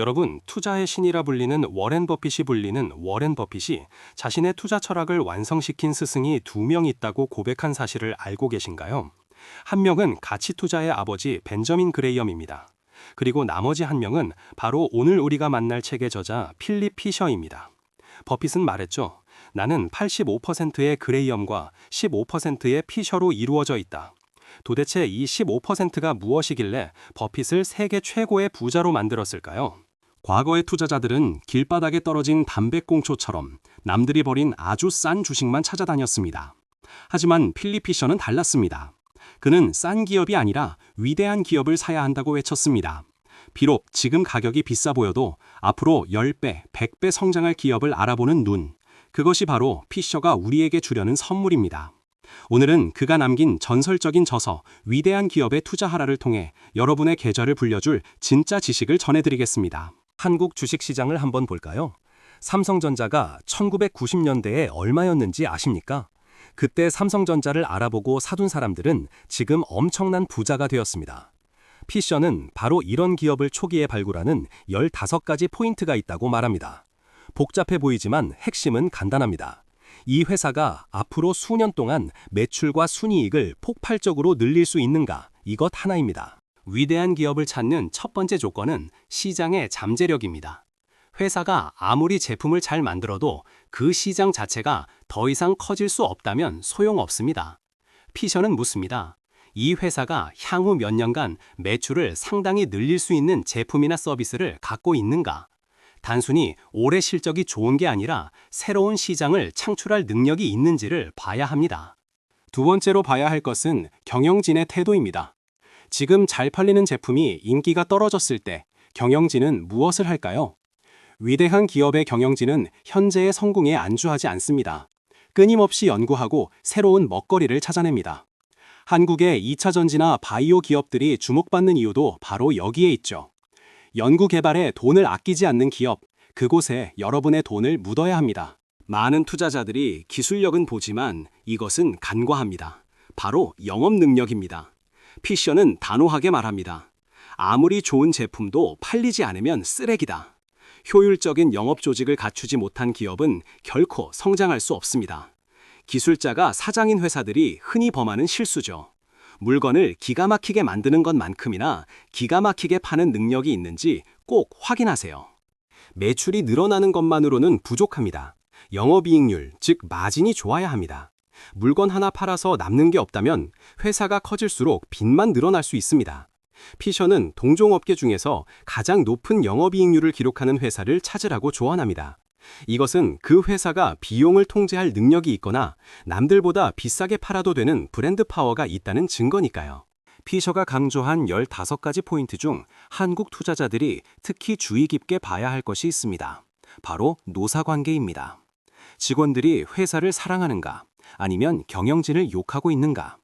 여러분, 투자의 신이라 불리는 워렌 버핏이 자신의 투자 철학을 완성시킨 스승이 2명 있다고 고백한 사실을 알고 계신가요? 한 명은 가치 투자의 아버지 벤저민 그레이엄입니다. 그리고 나머지 한 명은 바로 오늘 우리가 만날 책의 저자 필립 피셔입니다. 버핏은 말했죠. 나는 85%의 그레이엄과 15%의 피셔로 이루어져 있다. 도대체 이 15%가 무엇이길래 버핏을 세계 최고의 부자로 만들었을까요? 과거의 투자자들은 길바닥에 떨어진 담배꽁초처럼 남들이 버린 아주 싼 주식만 찾아다녔습니다. 하지만 필립 피셔는 달랐습니다. 그는 싼 기업이 아니라 위대한 기업을 사야 한다고 외쳤습니다. 비록 지금 가격이 비싸 보여도 앞으로 10배, 100배 성장할 기업을 알아보는 눈, 그것이 바로 피셔가 우리에게 주려는 선물입니다. 오늘은 그가 남긴 전설적인 저서 위대한 기업에 투자하라를 통해 여러분의 계좌를 불려줄 진짜 지식을 전해드리겠습니다. 한국 주식시장을 한번 볼까요? 삼성전자가 1990년대에 얼마였는지 아십니까? 그때 삼성전자를 알아보고 사둔 사람들은 지금 엄청난 부자가 되었습니다. 피셔는 바로 이런 기업을 초기에 발굴하는 15가지 포인트가 있다고 말합니다. 복잡해 보이지만 핵심은 간단합니다. 이 회사가 앞으로 수년 동안 매출과 순이익을 폭발적으로 늘릴 수 있는가? 이것 하나입니다. 위대한 기업을 찾는 첫 번째 조건은 시장의 잠재력입니다. 회사가 아무리 제품을 잘 만들어도 그 시장 자체가 더 이상 커질 수 없다면 소용없습니다. 피셔는 묻습니다. 이 회사가 향후 몇 년간 매출을 상당히 늘릴 수 있는 제품이나 서비스를 갖고 있는가? 단순히 올해 실적이 좋은 게 아니라 새로운 시장을 창출할 능력이 있는지를 봐야 합니다. 두 번째로 봐야 할 것은 경영진의 태도입니다. 지금 잘 팔리는 제품이 인기가 떨어졌을 때 경영진은 무엇을 할까요? 위대한 기업의 경영진은 현재의 성공에 안주하지 않습니다. 끊임없이 연구하고 새로운 먹거리를 찾아냅니다. 한국의 2차 전지나 바이오 기업들이 주목받는 이유도 바로 여기에 있죠. 연구 개발에 돈을 아끼지 않는 기업, 그곳에 여러분의 돈을 묻어야 합니다. 많은 투자자들이 기술력은 보지만 이것은 간과합니다. 바로 영업 능력입니다. 피셔는 단호하게 말합니다. 아무리 좋은 제품도 팔리지 않으면 쓰레기다. 효율적인 영업 조직을 갖추지 못한 기업은 결코 성장할 수 없습니다. 기술자가 사장인 회사들이 흔히 범하는 실수죠. 물건을 기가 막히게 만드는 것만큼이나 기가 막히게 파는 능력이 있는지 꼭 확인하세요. 매출이 늘어나는 것만으로는 부족합니다. 영업이익률, 즉 마진이 좋아야 합니다. 물건 하나 팔아서 남는 게 없다면 회사가 커질수록 빚만 늘어날 수 있습니다. 피셔는 동종업계 중에서 가장 높은 영업이익률을 기록하는 회사를 찾으라고 조언합니다. 이것은 그 회사가 비용을 통제할 능력이 있거나 남들보다 비싸게 팔아도 되는 브랜드 파워가 있다는 증거니까요. 피셔가 강조한 15가지 포인트 중 한국 투자자들이 특히 주의 깊게 봐야 할 것이 있습니다. 바로 노사관계입니다. 직원들이 회사를 사랑하는가, 아니면 경영진을 욕하고 있는가?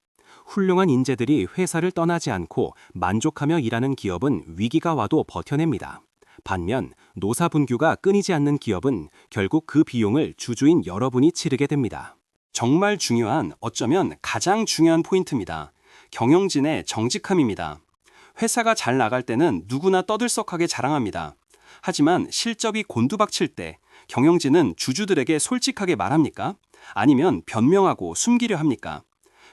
훌륭한 인재들이 회사를 떠나지 않고 만족하며 일하는 기업은 위기가 와도 버텨냅니다. 반면 노사분규가 끊이지 않는 기업은 결국 그 비용을 주주인 여러분이 치르게 됩니다. 정말 중요한, 어쩌면 가장 중요한 포인트입니다. 경영진의 정직함입니다. 회사가 잘 나갈 때는 누구나 떠들썩하게 자랑합니다. 하지만 실적이 곤두박칠 때 경영진은 주주들에게 솔직하게 말합니까? 아니면 변명하고 숨기려 합니까?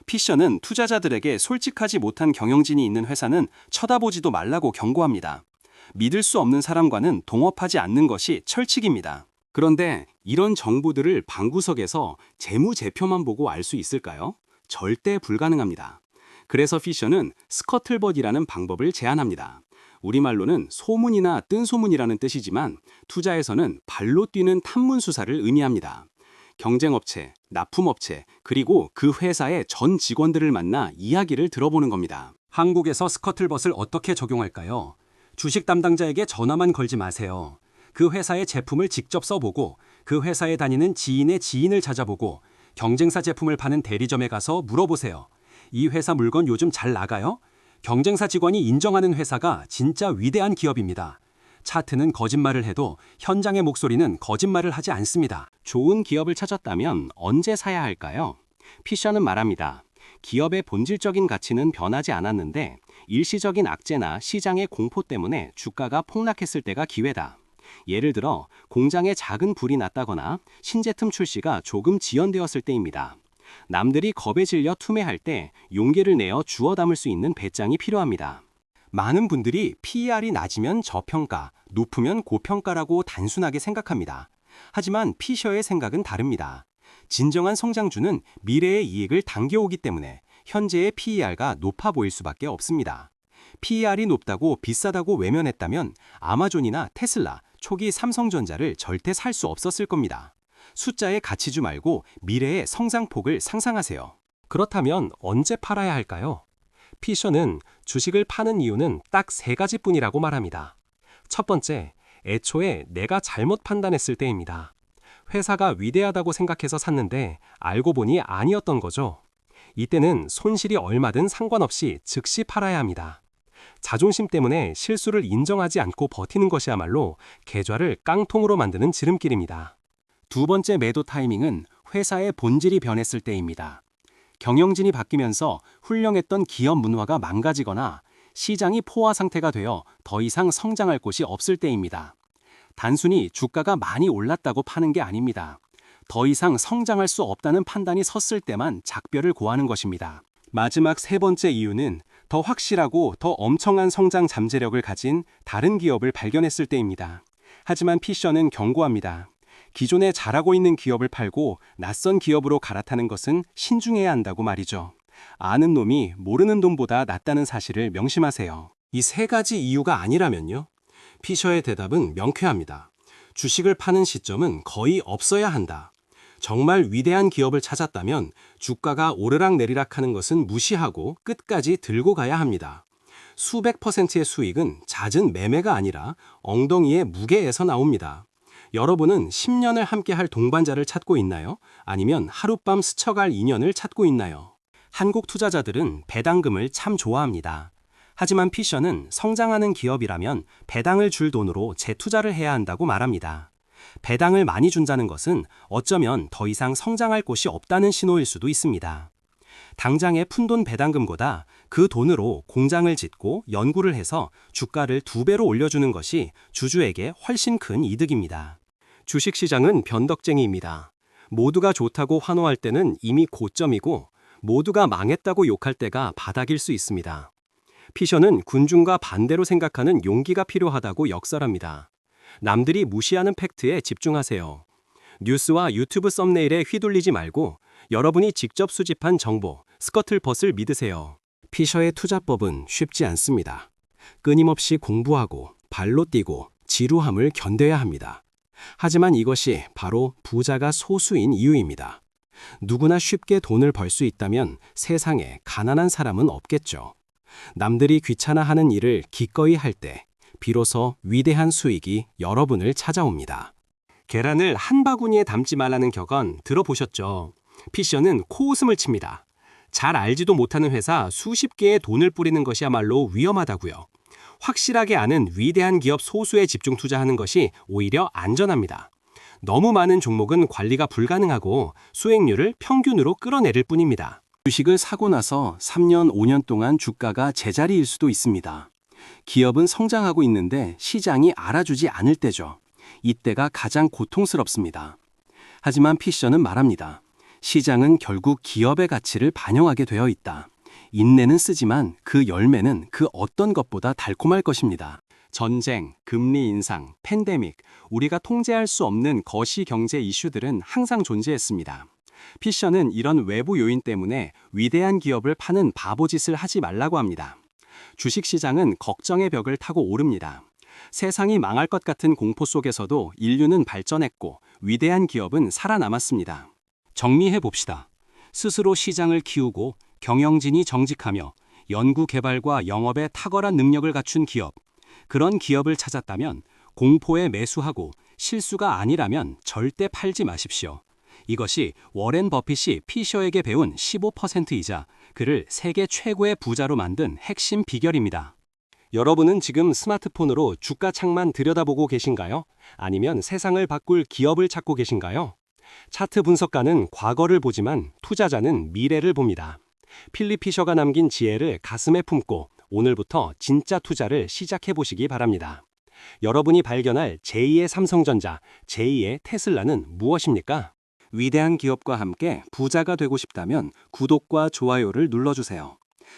피셔는 투자자들에게 솔직하지 못한 경영진이 있는 회사는 쳐다보지도 말라고 경고합니다. 믿을 수 없는 사람과는 동업하지 않는 것이 철칙입니다. 그런데 이런 정보들을 방구석에서 재무제표만 보고 알 수 있을까요? 절대 불가능합니다. 그래서 피셔는 스커틀벗이라는 방법을 제안합니다. 우리말로는 소문이나 뜬소문이라는 뜻이지만 투자에서는 발로 뛰는 탐문수사를 의미합니다. 경쟁업체, 납품업체, 그리고 그 회사의 전 직원들을 만나 이야기를 들어보는 겁니다. 한국에서 스커틀벗을 어떻게 적용할까요? 주식 담당자에게 전화만 걸지 마세요. 그 회사의 제품을 직접 써보고 그 회사에 다니는 지인의 지인을 찾아보고 경쟁사 제품을 파는 대리점에 가서 물어보세요. 이 회사 물건 요즘 잘 나가요? 경쟁사 직원이 인정하는 회사가 진짜 위대한 기업입니다. 차트는 거짓말을 해도 현장의 목소리는 거짓말을 하지 않습니다. 좋은 기업을 찾았다면 언제 사야 할까요? 피셔는 말합니다. 기업의 본질적인 가치는 변하지 않았는데 일시적인 악재나 시장의 공포 때문에 주가가 폭락했을 때가 기회다. 예를 들어 공장에 작은 불이 났다거나 신제품 출시가 조금 지연되었을 때입니다. 남들이 겁에 질려 투매할 때 용기를 내어 주워 담을 수 있는 배짱이 필요합니다. 많은 분들이 PER이 낮으면 저평가, 높으면 고평가라고 단순하게 생각합니다. 하지만 피셔의 생각은 다릅니다. 진정한 성장주는 미래의 이익을 당겨오기 때문에 현재의 PER가 높아 보일 수밖에 없습니다. PER이 높다고 비싸다고 외면했다면 아마존이나 테슬라, 초기 삼성전자를 절대 살 수 없었을 겁니다. 숫자의 가치주 말고 미래의 성장폭을 상상하세요. 그렇다면 언제 팔아야 할까요? 피셔는 주식을 파는 이유는 딱 3가지뿐이라고 말합니다. 첫 번째, 애초에 내가 잘못 판단했을 때입니다. 회사가 위대하다고 생각해서 샀는데 알고 보니 아니었던 거죠. 이때는 손실이 얼마든 상관없이 즉시 팔아야 합니다. 자존심 때문에 실수를 인정하지 않고 버티는 것이야말로 계좌를 깡통으로 만드는 지름길입니다. 두 번째 매도 타이밍은 회사의 본질이 변했을 때입니다. 경영진이 바뀌면서 훌륭했던 기업 문화가 망가지거나 시장이 포화 상태가 되어 더 이상 성장할 곳이 없을 때입니다. 단순히 주가가 많이 올랐다고 파는 게 아닙니다. 더 이상 성장할 수 없다는 판단이 섰을 때만 작별을 고하는 것입니다. 마지막 3번째 이유는 더 확실하고 더 엄청난 성장 잠재력을 가진 다른 기업을 발견했을 때입니다. 하지만 피셔는 경고합니다. 기존에 잘하고 있는 기업을 팔고 낯선 기업으로 갈아타는 것은 신중해야 한다고 말이죠. 아는 놈이 모르는 놈보다 낫다는 사실을 명심하세요. 이 3가지 이유가 아니라면요? 피셔의 대답은 명쾌합니다. 주식을 파는 시점은 거의 없어야 한다. 정말 위대한 기업을 찾았다면 주가가 오르락내리락 하는 것은 무시하고 끝까지 들고 가야 합니다. 수백 %의 수익은 잦은 매매가 아니라 엉덩이의 무게에서 나옵니다. 여러분은 10년을 함께할 동반자를 찾고 있나요? 아니면 하룻밤 스쳐갈 인연을 찾고 있나요? 한국 투자자들은 배당금을 참 좋아합니다. 하지만 피셔는 성장하는 기업이라면 배당을 줄 돈으로 재투자를 해야 한다고 말합니다. 배당을 많이 준다는 것은 어쩌면 더 이상 성장할 곳이 없다는 신호일 수도 있습니다. 당장의 푼돈 배당금보다 그 돈으로 공장을 짓고 연구를 해서 주가를 2배로 올려주는 것이 주주에게 훨씬 큰 이득입니다. 주식시장은 변덕쟁이입니다. 모두가 좋다고 환호할 때는 이미 고점이고 모두가 망했다고 욕할 때가 바닥일 수 있습니다. 피셔는 군중과 반대로 생각하는 용기가 필요하다고 역설합니다. 남들이 무시하는 팩트에 집중하세요. 뉴스와 유튜브 썸네일에 휘둘리지 말고 여러분이 직접 수집한 정보, 스커틀벗을 믿으세요. 피셔의 투자법은 쉽지 않습니다. 끊임없이 공부하고 발로 뛰고 지루함을 견뎌야 합니다. 하지만 이것이 바로 부자가 소수인 이유입니다. 누구나 쉽게 돈을 벌 수 있다면 세상에 가난한 사람은 없겠죠. 남들이 귀찮아하는 일을 기꺼이 할 때 비로소 위대한 수익이 여러분을 찾아옵니다. 계란을 한 바구니에 담지 말라는 격언 들어보셨죠? 피셔는 코웃음을 칩니다. 잘 알지도 못하는 회사 수십 개의 돈을 뿌리는 것이야말로 위험하다고요. 확실하게 아는 위대한 기업 소수에 집중 투자하는 것이 오히려 안전합니다. 너무 많은 종목은 관리가 불가능하고 수익률을 평균으로 끌어내릴 뿐입니다. 주식을 사고 나서 3년, 5년 동안 주가가 제자리일 수도 있습니다. 기업은 성장하고 있는데 시장이 알아주지 않을 때죠. 이때가 가장 고통스럽습니다. 하지만 피셔는 말합니다. 시장은 결국 기업의 가치를 반영하게 되어 있다. 인내는 쓰지만 그 열매는 그 어떤 것보다 달콤할 것입니다. 전쟁, 금리 인상, 팬데믹, 우리가 통제할 수 없는 거시 경제 이슈들은 항상 존재했습니다. 피셔는 이런 외부 요인 때문에 위대한 기업을 파는 바보짓을 하지 말라고 합니다. 주식시장은 걱정의 벽을 타고 오릅니다. 세상이 망할 것 같은 공포 속에서도 인류는 발전했고 위대한 기업은 살아남았습니다. 정리해 봅시다. 스스로 시장을 키우고 경영진이 정직하며 연구 개발과 영업에 탁월한 능력을 갖춘 기업. 그런 기업을 찾았다면 공포에 매수하고 실수가 아니라면 절대 팔지 마십시오. 이것이 워렌 버핏이 피셔에게 배운 15%이자 그를 세계 최고의 부자로 만든 핵심 비결입니다. 여러분은 지금 스마트폰으로 주가 창만 들여다보고 계신가요? 아니면 세상을 바꿀 기업을 찾고 계신가요? 차트 분석가는 과거를 보지만 투자자는 미래를 봅니다. 필립 피셔가 남긴 지혜를 가슴에 품고 오늘부터 진짜 투자를 시작해 보시기 바랍니다. 여러분이 발견할 제2의 삼성전자, 제2의 테슬라는 무엇입니까? 위대한 기업과 함께 부자가 되고 싶다면 구독과 좋아요를 눌러주세요.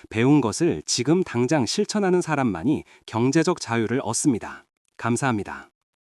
배운 것을 지금 당장 실천하는 사람만이 경제적 자유를 얻습니다. 감사합니다.